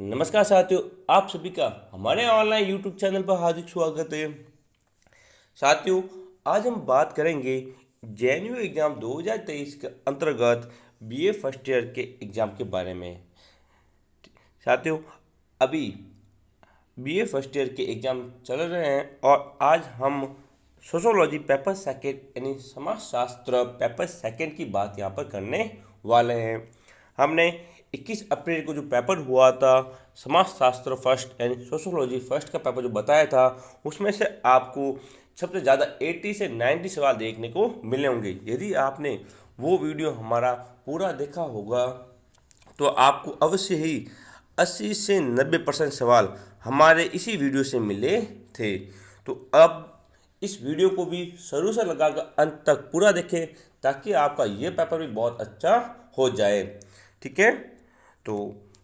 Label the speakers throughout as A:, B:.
A: नमस्कार साथियों, आप सभी का हमारे ऑनलाइन यूट्यूब चैनल पर हार्दिक स्वागत है। साथियों, आज हम बात करेंगे जेएनयू एग्ज़ाम 2023 के अंतर्गत बीए फर्स्ट ईयर के एग्ज़ाम के बारे में। साथियों, अभी बीए फर्स्ट ईयर के एग्ज़ाम चल रहे हैं और आज हम सोशोलॉजी पेपर सेकेंड यानी समाजशास्त्र पेपर सेकेंड की बात यहाँ पर करने वाले हैं। हमने 21 अप्रैल को जो पेपर हुआ था समाजशास्त्र फर्स्ट यानी सोशोलॉजी फर्स्ट का पेपर जो बताया था, उसमें से आपको सबसे ज़्यादा 80 से 90 सवाल देखने को मिले होंगे। यदि आपने वो वीडियो हमारा पूरा देखा होगा तो आपको अवश्य ही 80 से 90% सवाल हमारे इसी वीडियो से मिले थे। तो अब इस वीडियो को भी शुरू से लगाकर अंत तक पूरा देखें ताकि आपका ये पेपर भी बहुत अच्छा हो जाए। ठीक है, तो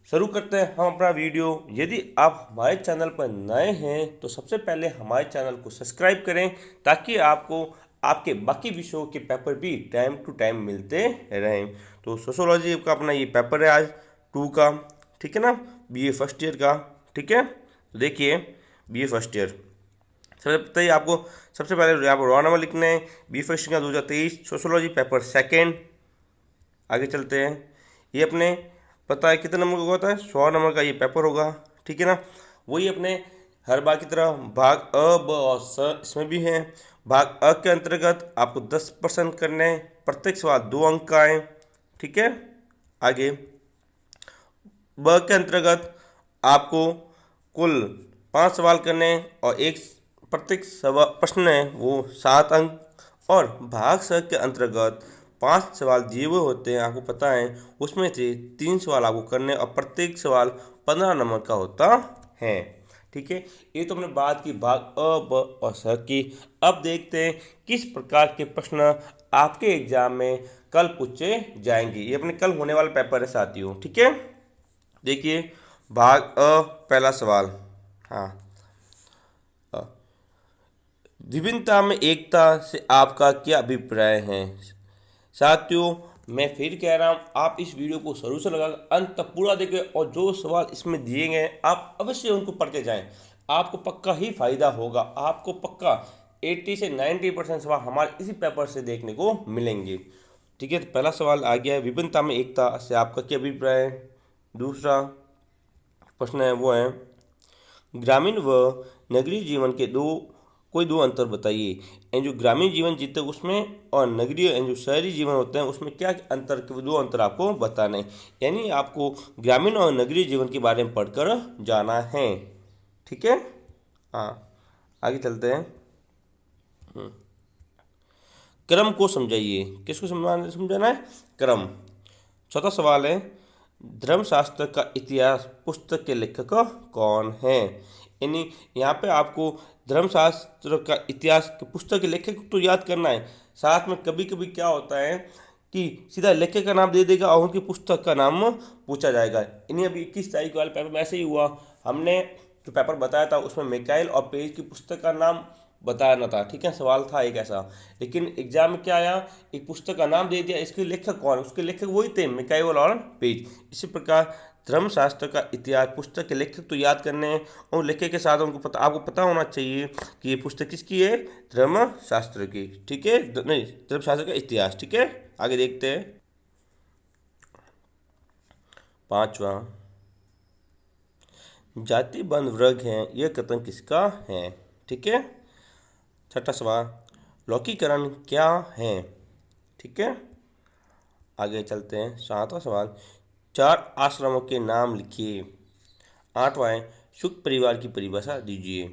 A: शुरू करते हैं हम अपना वीडियो। यदि आप हमारे चैनल पर नए हैं तो सबसे पहले हमारे चैनल को सब्सक्राइब करें ताकि आपको आपके बाकी विषयों के पेपर भी टाइम टू टाइम मिलते रहें। तो सोशोलॉजी का अपना ये पेपर है आज 2 का, ठीक है ना, बीए फर्स्ट ईयर का। ठीक है, तो देखिए बीए फर्स्ट ईयर सबसे बताइए आपको। सबसे पहले यहाँ पर रोल नंबर लिखना है। बी फर्स्ट का 2023 सोशोलॉजी पेपर सेकेंड। आगे चलते हैं। ये अपने पता है कितने नंबर का होता है, 100 नंबर का ये पेपर होगा। ठीक है ना, वही अपने हर बार की तरह भाग अ, ब और स इसमें भी है। भाग अ के अंतर्गत आपको 10% करने हैं, प्रत्येक सवाल 2 अंक का है। ठीक है, आगे ब के अंतर्गत आपको कुल 5 सवाल करने हैं और एक प्रत्येक प्रश्न है वो 7 अंक। और भाग स के अंतर्गत 5 सवाल दिए हुए होते हैं, आपको पता है, उसमें से 3 सवाल आपको करने और प्रत्येक सवाल 15 नंबर का होता है। ठीक है, ये तो हमने बात की भाग अ, ब और स की। अब देखते हैं किस प्रकार के प्रश्न आपके एग्जाम में कल पूछे जाएंगे। ये अपने कल होने वाला पेपर है साथियों। ठीक है, देखिए भाग अ, पहला सवाल। हाँ, विभिन्नता में एकता से आपका क्या अभिप्राय है। साथियों, मैं फिर कह रहा हूँ, आप इस वीडियो को शुरू से लगाकर अंत तक पूरा देखें और जो सवाल इसमें दिए गए हैं आप अवश्य उनको पढ़ते जाएं। आपको पक्का ही फायदा होगा। आपको पक्का 80 से 90% सवाल हमारे इसी पेपर से देखने को मिलेंगे। ठीक है, तो पहला सवाल आ गया है, विभिन्नता में एकता से आपका क्या अभिप्राय है। दूसरा प्रश्न है वो है, ग्रामीण व नगरीय जीवन के कोई दो अंतर बताइए। यानी जो ग्रामीण जीवन जीते हैं उसमें और नगरीय यानी जो शहरी जीवन होते हैं उसमें क्या अंतर के दो अंतर आपको बताना है। यानी आपको ग्रामीण और नगरीय जीवन के बारे में पढ़कर जाना है। ठीक है, हाँ, आगे चलते हैं। क्रम को समझाइए। किसको समझाना है, क्रम। चौथा सवाल है, धर्मशास्त्र का इतिहास पुस्तक के लेखक कौन है। यानी यहाँ पे आपको धर्मशास्त्र का इतिहास की पुस्तक के लेखक तो याद करना है, साथ में कभी कभी क्या होता है कि सीधा लेखक का नाम दे देगा और उनकी पुस्तक का नाम पूछा जाएगा। इन्हीं अभी 21 तारीख वाले पेपर में ऐसे ही हुआ। हमने जो पेपर बताया था उसमें मिकाइल और पेज की पुस्तक का नाम बताना था। ठीक है, सवाल था एक ऐसा, लेकिन एग्जाम में क्या आया, एक पुस्तक का नाम दे दिया, इसके लेखक कौन, उसके लेखक वही थे मिकाइल और पेज। इसी प्रकार धर्मशास्त्र का इतिहास पुस्तक के लेखक तो याद करने हैं और लेखक के साथ उनको पता, आपको पता होना चाहिए कि ये पुस्तक किसकी है, धर्मशास्त्र की। ठीक है, नहीं, धर्मशास्त्र का इतिहास। ठीक है, आगे देखते हैं। पांचवा, जाति बंद वर्ग है, यह कथन किसका है। ठीक है, छठा सवाल, लौकीकरण क्या है। ठीक है, आगे चलते हैं। सातवां सवाल, 4 आश्रमों के नाम लिखिए। आठवां है, संयुक्त परिवार की परिभाषा दीजिए।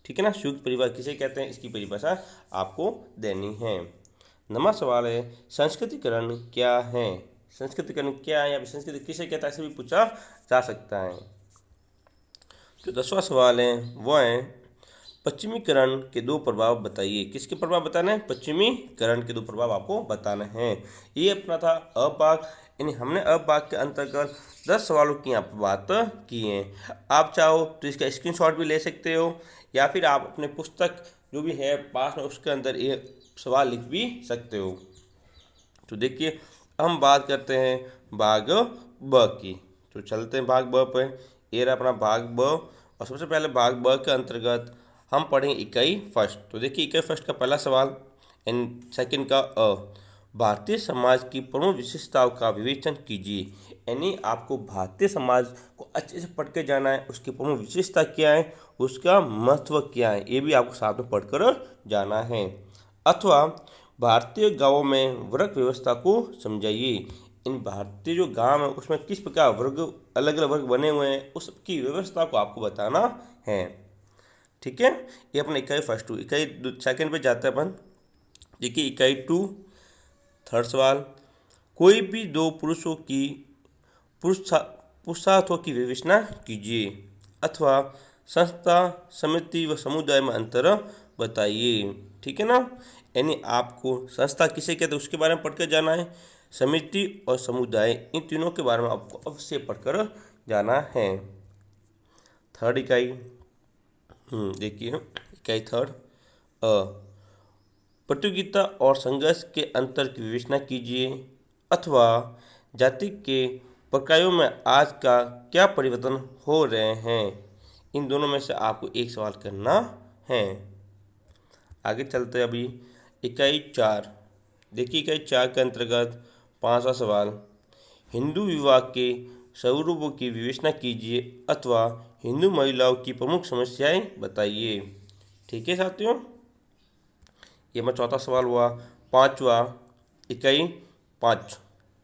A: ठीक है ना, संयुक्त परिवार किसे कहते हैं इसकी परिभाषा आपको देनी है। नवा सवाल है, संस्कृतिकरण क्या है। संस्कृतिकरण क्या है या संस्कृति किसे कहता है, इसे भी पूछा जा सकता है। जो 10वां सवाल है वो है, पश्चिमीकरण के 2 प्रभाव बताइए। किसके प्रभाव बताना है, पश्चिमीकरण के 2 प्रभाव आपको बताना है। ये अपना था अभाग, यानी हमने अभाग के अंतर्गत 10 सवालों की यहाँ पर बात की है। आप चाहो तो इसका स्क्रीनशॉट भी ले सकते हो या फिर आप अपने पुस्तक जो भी है पास में उसके अंदर ये सवाल लिख भी सकते हो। तो देखिए हम बात करते हैं भाग ब की। तो चलते हैं भाग ब पे। ये रहा अपना भाग ब। और सबसे पहले भाग ब के अंतर्गत हम पढ़ेंगे इकाई फर्स्ट। तो देखिए इकाई फर्स्ट का पहला सवाल एंड सेकंड का भारतीय समाज की प्रमुख विशेषताओं का विवेचन कीजिए। यानी आपको भारतीय समाज को अच्छे से पढ़ के जाना है, उसकी प्रमुख विशेषता क्या है, उसका महत्व क्या है, ये भी आपको साथ में पढ़कर जाना है। अथवा भारतीय गांवों में वर्ग व्यवस्था को समझाइए। इन भारतीय जो गांव है उसमें किस प्रकार वर्ग, अलग अलग वर्ग बने हुए हैं, उस की व्यवस्था को आपको बताना है। ठीक है, ये अपना इकाई फर्स्ट हुई। इकाई सेकंड पे जाते हैं अपन। देखिए इकाई टू थर्ड सवाल, कोई भी दो पुरुषों की पुरुषार्थों की विवेचना कीजिए। अथवा संस्था, समिति व समुदाय में अंतर बताइए। ठीक है ना, यानी आपको संस्था किसे कहते हैं उसके बारे में पढ़कर जाना है, समिति और समुदाय इन तीनों के बारे में आपको अवश्य पढ़कर जाना है। थर्ड इकाई देखिए इकाई थर्ड प्रतियोगिता और संघर्ष के अंतर की विवेचना कीजिए। अथवा जाति के प्रकारों में आज का क्या परिवर्तन हो रहे हैं। इन दोनों में से आपको एक सवाल करना है। आगे चलते हैं अभी इकाई चार। देखिए इकाई चार के अंतर्गत पांचवा सवाल, हिंदू विवाह के स्वरूपों की विवेचना कीजिए अथवा हिंदू महिलाओं की प्रमुख समस्याएं बताइए। ठीक है साथियों, ये मेरा चौथा सवाल हुआ। पांचवा इकाई पाँच।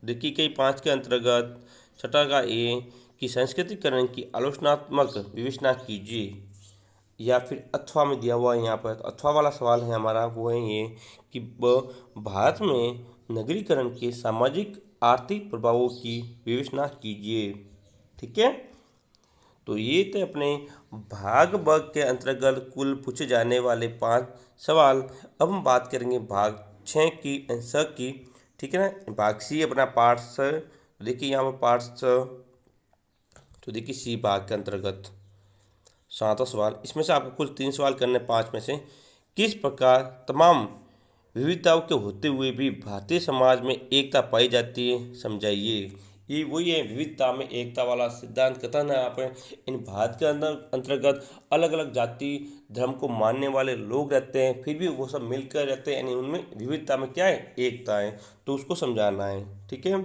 A: देखिए इकाई पाँच के अंतर्गत छठा का ए कि संस्कृतिकरण की आलोचनात्मक विवेचना कीजिए। या फिर अथवा में दिया हुआ है यहाँ पर, अथवा वाला सवाल है हमारा, वो है ये कि भारत में नगरीकरण के सामाजिक आर्थिक प्रभावों की विवेचना कीजिए। ठीक है, तो ये थे अपने भाग ब के अंतर्गत कुल पूछे जाने वाले 5 सवाल। अब हम बात करेंगे भाग 6 की आंसर की। ठीक है ना, भाग सी अपना पार्ट स। देखिए यहाँ पर पार्ट स, तो देखिए सी भाग के अंतर्गत 7वां सवाल, इसमें से आपको कुल 3 सवाल करने 5 में से। किस प्रकार तमाम विविधताओं के होते हुए भी भारतीय समाज में एकता पाई जाती है, समझाइए। ये वही है विविधता में एकता वाला सिद्धांत कथन है। यहाँ पर इन भारत के अंदर अंतर्गत अलग अलग जाति धर्म को मानने वाले लोग रहते हैं, फिर भी वो सब मिलकर रहते हैं, यानी उनमें विविधता में क्या है, एकता है, तो उसको समझाना है। ठीक है,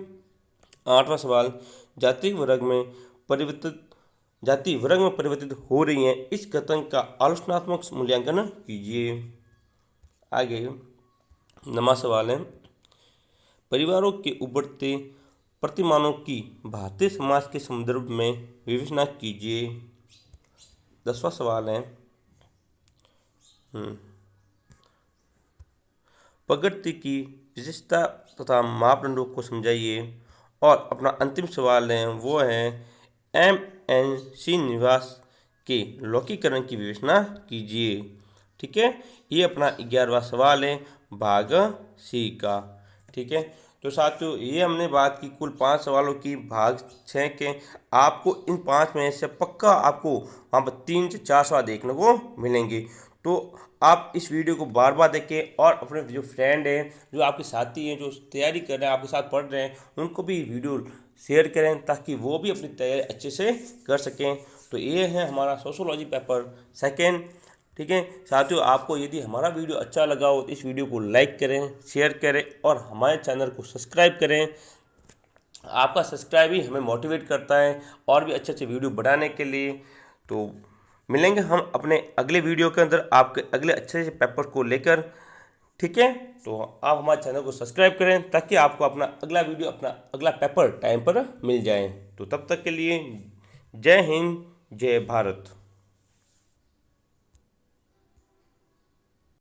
A: 8वां सवाल, जाति वर्ग में परिवर्तित हो रही हैं, इस कथन का आलोचनात्मक मूल्यांकन कीजिए। आगे 9वां सवाल है, परिवारों के उभरते प्रतिमानों की भारतीय समाज के संदर्भ में विवेचना कीजिए। 10वां सवाल है, प्रगति की विशेषता तथा मापदंडों को समझाइए। और अपना अंतिम सवाल है वो है MNC निवास के लौकिकरण की विवेचना कीजिए। ठीक है, ये अपना 11वां सवाल है भाग सी का। ठीक है, तो साथियों ये हमने बात की कुल 5 सवालों की भाग 6 के। आपको इन 5 में से पक्का आपको वहाँ पर 3 से 4 सवाल देखने को मिलेंगे। तो आप इस वीडियो को बार बार देखें और अपने जो फ्रेंड हैं, जो आपके साथी हैं, जो तैयारी कर रहे हैं, आपके साथ पढ़ रहे हैं, उनको भी वीडियो शेयर करें ताकि वो भी अपनी तैयारी अच्छे से कर सकें। तो ये है हमारा सोशियोलॉजी पेपर सेकेंड। ठीक है साथियों, आपको यदि हमारा वीडियो अच्छा लगा हो तो इस वीडियो को लाइक करें, शेयर करें और हमारे चैनल को सब्सक्राइब करें। आपका सब्सक्राइब ही हमें मोटिवेट करता है और भी अच्छे अच्छे वीडियो बनाने के लिए। तो मिलेंगे हम अपने अगले वीडियो के अंदर आपके अगले अच्छे से पेपर को लेकर। ठीक है, तो आप हमारे चैनल को सब्सक्राइब करें ताकि आपको अपना अगला वीडियो, अपना अगला पेपर टाइम पर मिल जाए। तो तब तक के लिए जय हिंद, जय भारत।